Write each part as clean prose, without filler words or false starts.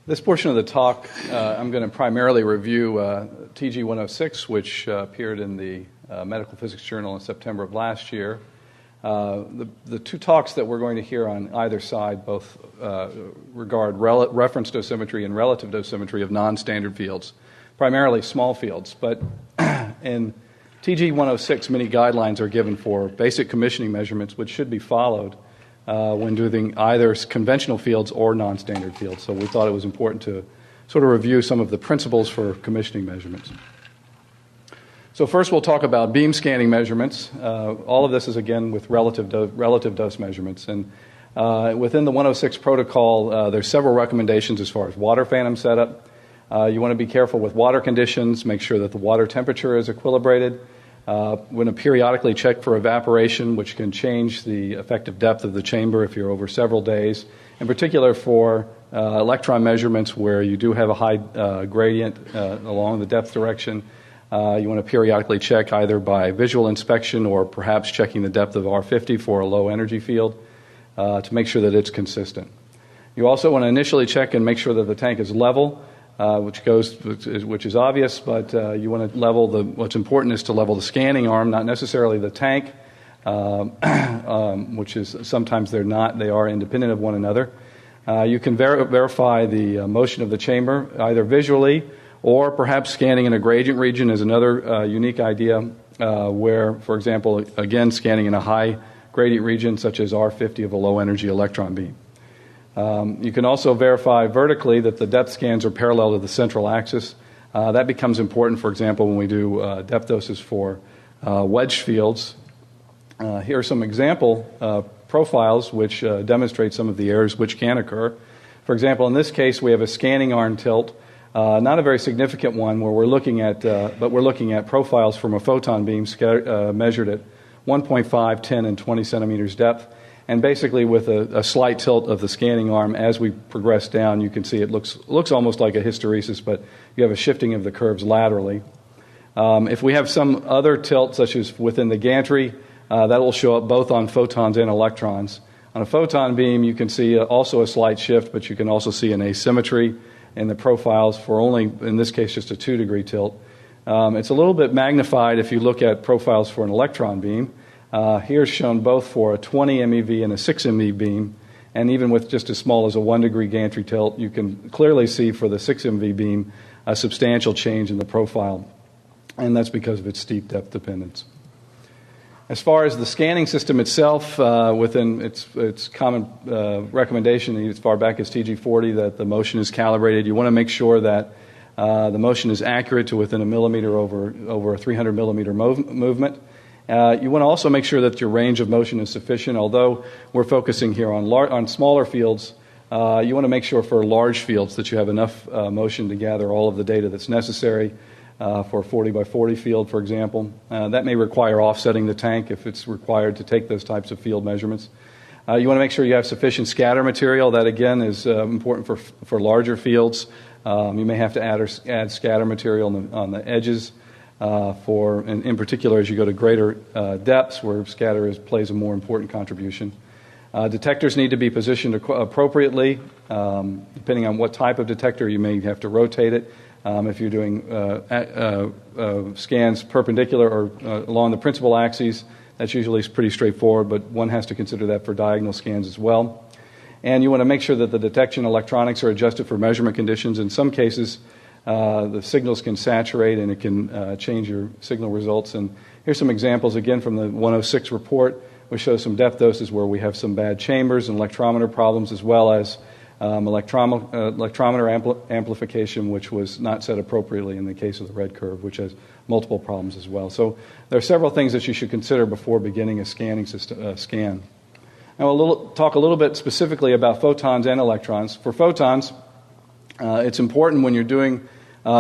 This portion of the talk, I'm going to primarily review TG-106, which appeared in the Medical Physics Journal in September of last year. The two talks that we're going to hear on either side both regard reference dosimetry and relative dosimetry of non-standard fields, primarily small fields. But in TG-106, many guidelines are given for basic commissioning measurements, which should be followed when doing either conventional fields or non-standard fields. So we thought it was important to sort of review some of the principles for commissioning measurements. So first we'll talk about beam scanning measurements. All of this is, again, with relative dose measurements. And within the 106 protocol, there's several recommendations as far as water phantom setup. You want to be careful with water conditions, make sure that the water temperature is equilibrated. Want to periodically check for evaporation, which can change the effective depth of the chamber if you're over several days. In particular for electron measurements where you do have a high gradient along the depth direction, you want to periodically check either by visual inspection or perhaps checking the depth of R50 for a low energy field to make sure that it's consistent. You also want to initially check and make sure that the tank is level, which is obvious, but you want to level what's important is to level the scanning arm, not necessarily the tank, which is sometimes they're not. They are independent of one another. You can verify the motion of the chamber either visually or perhaps scanning in a gradient region is another unique idea where, for example, again, scanning in a high gradient region such as R50 of a low energy electron beam. You can also verify vertically that the depth scans are parallel to the central axis. That becomes important, for example, when we do depth doses for wedge fields. Here are some example profiles which demonstrate some of the errors which can occur. For example, in this case, we have a scanning arm tilt, not a very significant one, where we're looking at profiles from a photon beam measured at 1.5, 10, and 20 centimeters depth. And basically, with a slight tilt of the scanning arm, as we progress down, you can see it looks almost like a hysteresis, but you have a shifting of the curves laterally. If we have some other tilt, such as within the gantry, that will show up both on photons and electrons. On a photon beam, you can see also a slight shift, but you can also see an asymmetry in the profiles for only, in this case, just a 2-degree tilt. It's a little bit magnified if you look at profiles for an electron beam. Here's shown both for a 20 MeV and a 6 MeV beam, and even with just as small as a 1-degree gantry tilt, you can clearly see for the 6 MeV beam a substantial change in the profile, and that's because of its steep depth dependence. As far as the scanning system itself, within its common recommendation as far back as TG40 that the motion is calibrated. You want to make sure that the motion is accurate to within a millimeter over a 300 millimeter movement. You want to also make sure that your range of motion is sufficient. Although we're focusing here on smaller fields, you want to make sure for large fields that you have enough motion to gather all of the data that's necessary for a 40 by 40 field, for example. That may require offsetting the tank if it's required to take those types of field measurements. You want to make sure you have sufficient scatter material. That, again, is important for larger fields. You may have to add scatter material on the edges. In particular, as you go to greater depths where scatter plays a more important contribution. Detectors need to be positioned appropriately. Depending on what type of detector, you may have to rotate it. If you're doing scans perpendicular or along the principal axes, that's usually pretty straightforward, but one has to consider that for diagonal scans as well. And you want to make sure that the detection electronics are adjusted for measurement conditions. In some cases, the signals can saturate and it can change your signal results. And here's some examples again from the 106 report, which shows some depth doses where we have some bad chambers and electrometer problems, as well as electrometer amplification, which was not set appropriately in the case of the red curve, which has multiple problems as well. So there are several things that you should consider before beginning a scanning scan. Now we'll talk a little bit specifically about photons and electrons. For photons, it's important when you're doing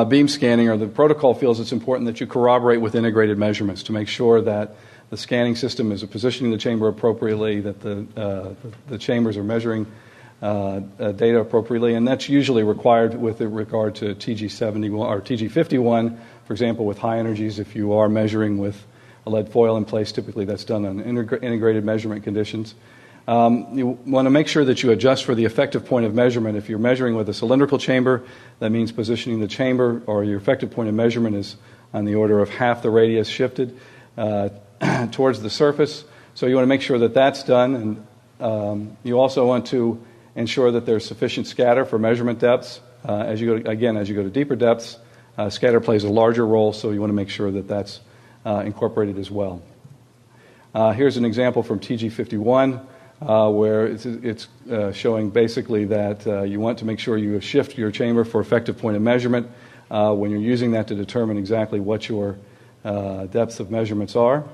beam scanning, or the protocol feels it's important that you corroborate with integrated measurements to make sure that the scanning system is positioning the chamber appropriately, that the chambers are measuring data appropriately, and that's usually required with regard to TG71 or TG51, for example, with high energies. If you are measuring with a lead foil in place, typically that's done on integrated measurement conditions. You want to make sure that you adjust for the effective point of measurement. If you're measuring with a cylindrical chamber, that means positioning the chamber, or your effective point of measurement is on the order of half the radius shifted towards the surface. So you want to make sure that that's done, and you also want to ensure that there's sufficient scatter for measurement depths. As you go to deeper depths, scatter plays a larger role, so you want to make sure that that's incorporated as well. Here's an example from TG51 where it's showing basically that you want to make sure you shift your chamber for effective point of measurement when you're using that to determine exactly what your depths of measurements are.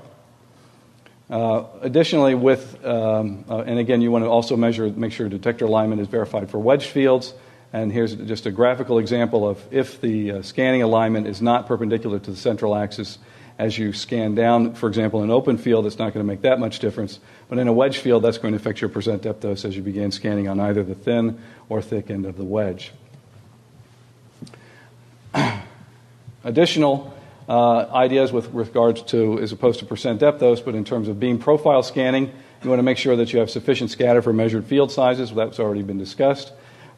Additionally, and again, you want to also make sure detector alignment is verified for wedged fields. And here's just a graphical example of if the scanning alignment is not perpendicular to the central axis as you scan down. For example, in an open field, it's not going to make that much difference. But in a wedge field, that's going to affect your percent depth dose as you begin scanning on either the thin or thick end of the wedge. Additional ideas with regards to, as opposed to percent depth dose, but in terms of beam profile scanning, you want to make sure that you have sufficient scatter for measured field sizes. That's already been discussed.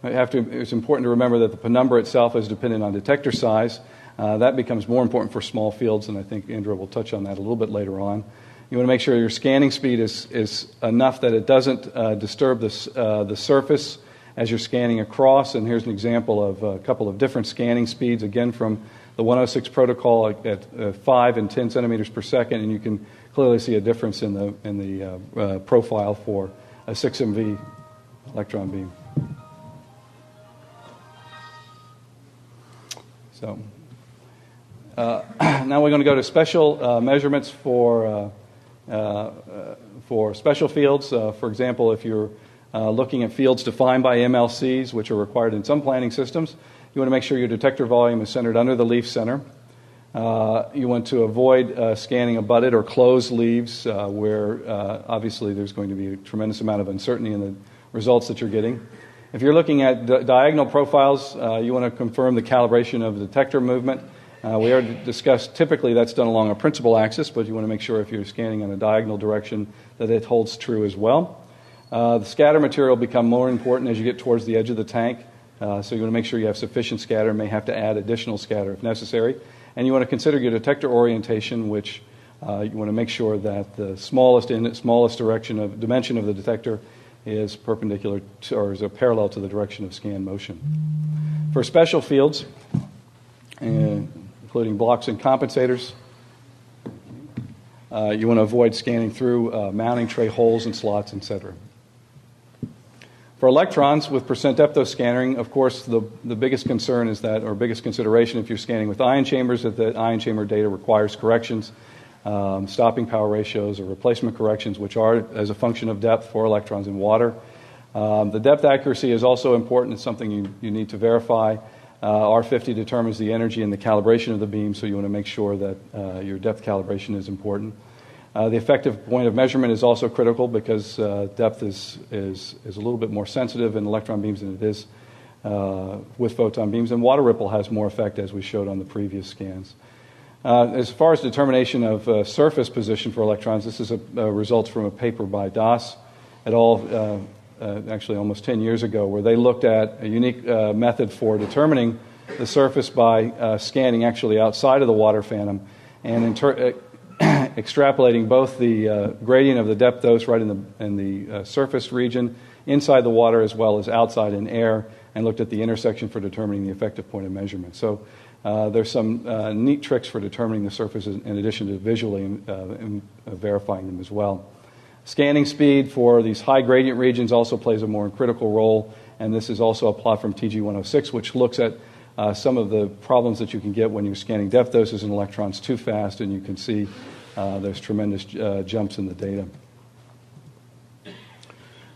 It's important to remember that the penumbra itself is dependent on detector size. That becomes more important for small fields, and I think Andrea will touch on that a little bit later on. You want to make sure your scanning speed is enough that it doesn't disturb the surface as you're scanning across. And here's an example of a couple of different scanning speeds, again from the 106 protocol at 5 and 10 centimeters per second, and you can clearly see a difference in the profile for a 6 MV electron beam. So now we're going to go to special measurements for special fields. For example, if you're looking at fields defined by MLCs, which are required in some planning systems, you want to make sure your detector volume is centered under the leaf center. You want to avoid scanning abutted or closed leaves where obviously there's going to be a tremendous amount of uncertainty in the results that you're getting. If you're looking at diagonal profiles, you want to confirm the calibration of the detector movement. We already discussed typically that's done along a principal axis, but you want to make sure if you're scanning in a diagonal direction that it holds true as well. The scatter material will become more important as you get towards the edge of the tank, so you want to make sure you have sufficient scatter and may have to add additional scatter if necessary. And you want to consider your detector orientation, which you want to make sure that the smallest dimension of the detector is perpendicular to, or is parallel to the direction of scan motion. For special fields, including blocks and compensators, you want to avoid scanning through mounting tray holes and slots, etc. For electrons with percent depth dose scanning, of course, the biggest concern is that, or biggest consideration if you're scanning with ion chambers, that the ion chamber data requires corrections, stopping power ratios or replacement corrections, which are as a function of depth for electrons in water. The depth accuracy is also important. It's something you need to verify. R50 determines the energy and the calibration of the beam, so you want to make sure that your depth calibration is important. The effective point of measurement is also critical because depth is a little bit more sensitive in electron beams than it is with photon beams, and water ripple has more effect, as we showed on the previous scans. As far as determination of surface position for electrons, this is a result from a paper by Das et al. Actually almost 10 years ago, where they looked at a unique method for determining the surface by scanning actually outside of the water phantom and extrapolating both the gradient of the depth dose right in the surface region inside the water as well as outside in air, and looked at the intersection for determining the effective point of measurement. So there's some neat tricks for determining the surfaces in addition to visually and verifying them as well. Scanning speed for these high gradient regions also plays a more critical role, and this is also a plot from TG106, which looks at some of the problems that you can get when you're scanning depth doses in electrons too fast, and you can see there's tremendous jumps in the data.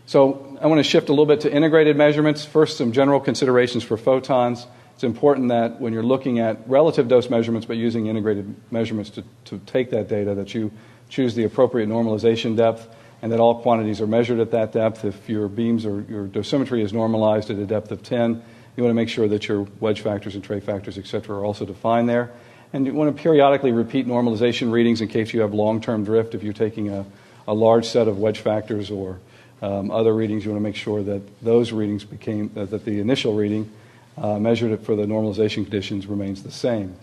So I want to shift a little bit to integrated measurements. First, some general considerations for photons. It's important that when you're looking at relative dose measurements but using integrated measurements to take that data, that you choose the appropriate normalization depth and that all quantities are measured at that depth. If your beams or your dosimetry is normalized at a depth of 10, you want to make sure that your wedge factors and tray factors, etc., are also defined there. And you want to periodically repeat normalization readings in case you have long-term drift. If you're taking a large set of wedge factors or other readings, you want to make sure that those readings that the initial reading measured it for the normalization conditions remains the same.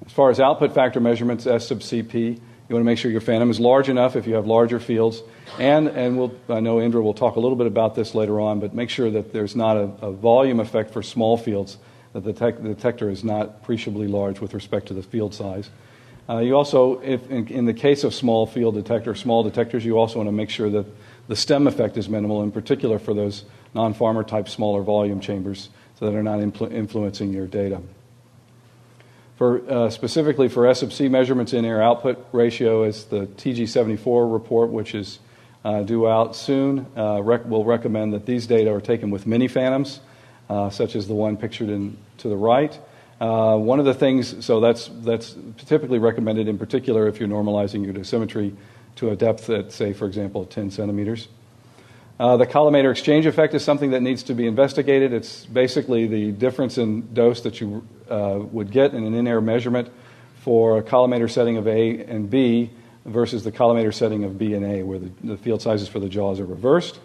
As far as output factor measurements, S sub Cp, you want to make sure your phantom is large enough if you have larger fields. And I know Indra will talk a little bit about this later on, but make sure that there's not a volume effect for small fields, that the detector is not appreciably large with respect to the field size. You also, in the case of small detectors, you also want to make sure that the stem effect is minimal, in particular for those non-farmer type smaller volume chambers, so that they're not influencing your data. Specifically for S sub C measurements, in-air output ratio is the TG74 report, which is due out soon. We'll recommend that these data are taken with mini phantoms, such as the one pictured to the right. One of the things, so that's typically recommended in particular if you're normalizing your dosimetry to a depth at, say, for example, 10 centimeters. The collimator exchange effect is something that needs to be investigated. It's basically the difference in dose that you would get in an in-air measurement for a collimator setting of A and B versus the collimator setting of B and A, where the field sizes for the jaws are reversed.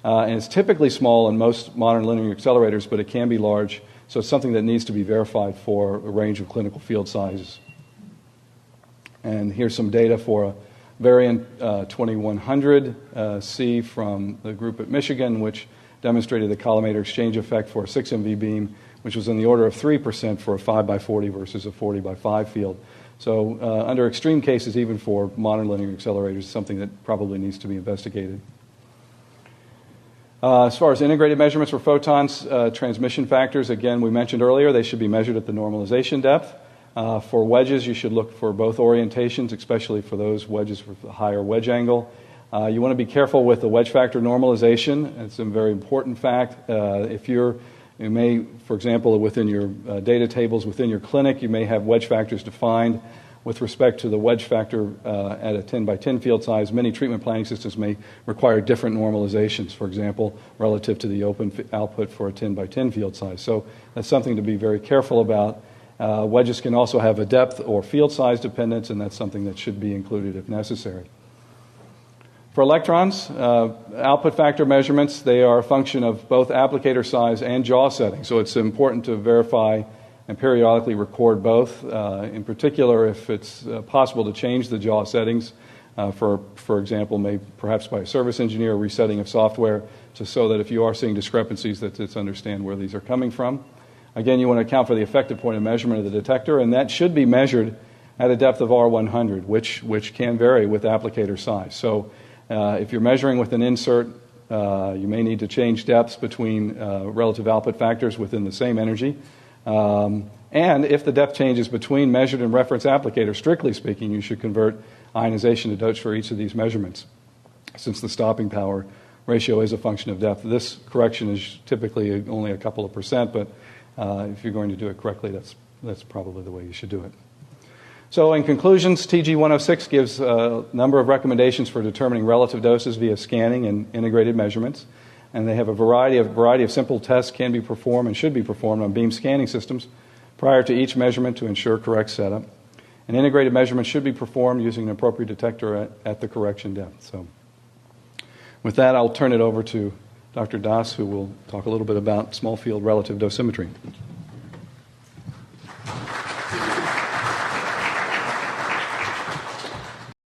And it's typically small in most modern linear accelerators, but it can be large. So it's something that needs to be verified for a range of clinical field sizes. And here's some data for a variant 2100C from the group at Michigan, which demonstrated the collimator exchange effect for a 6 MV beam, which was in the order of 3% for a 5x40 versus a 40x5 field. So under extreme cases, even for modern linear accelerators, something that probably needs to be investigated. As far as integrated measurements for photons, transmission factors, again, we mentioned earlier, they should be measured at the normalization depth. For wedges, you should look for both orientations, especially for those wedges with a higher wedge angle. You want to be careful with the wedge factor normalization. It's a very important fact. You may, for example, within your data tables within your clinic, you may have wedge factors defined with respect to the wedge factor at a 10 by 10 field size. Many treatment planning systems may require different normalizations, for example, relative to the open output for a 10 by 10 field size. So that's something to be very careful about. Wedges can also have a depth or field size dependence, and that's something that should be included if necessary. For electrons, output factor measurements, they are a function of both applicator size and jaw setting. So it's important to verify and periodically record both. In particular, if it's possible to change the jaw settings, for example, perhaps by a service engineer, resetting of software, so that if you are seeing discrepancies, that it's understand where these are coming from. Again, you want to account for the effective point of measurement of the detector, and that should be measured at a depth of R100, which can vary with applicator size. So if you're measuring with an insert, you may need to change depths between relative output factors within the same energy. And if the depth changes between measured and reference applicator, strictly speaking, you should convert ionization to dose for each of these measurements, since the stopping power ratio is a function of depth. This correction is typically only a couple of percent, but if you're going to do it correctly, that's probably the way you should do it. So in conclusions, TG106 gives a number of recommendations for determining relative doses via scanning and integrated measurements. And they have a variety of simple tests can be performed and should be performed on beam scanning systems prior to each measurement to ensure correct setup. An integrated measurement should be performed using an appropriate detector at the correction depth. So with that, I'll turn it over to Dr. Das, who will talk a little bit about small field relative dosimetry.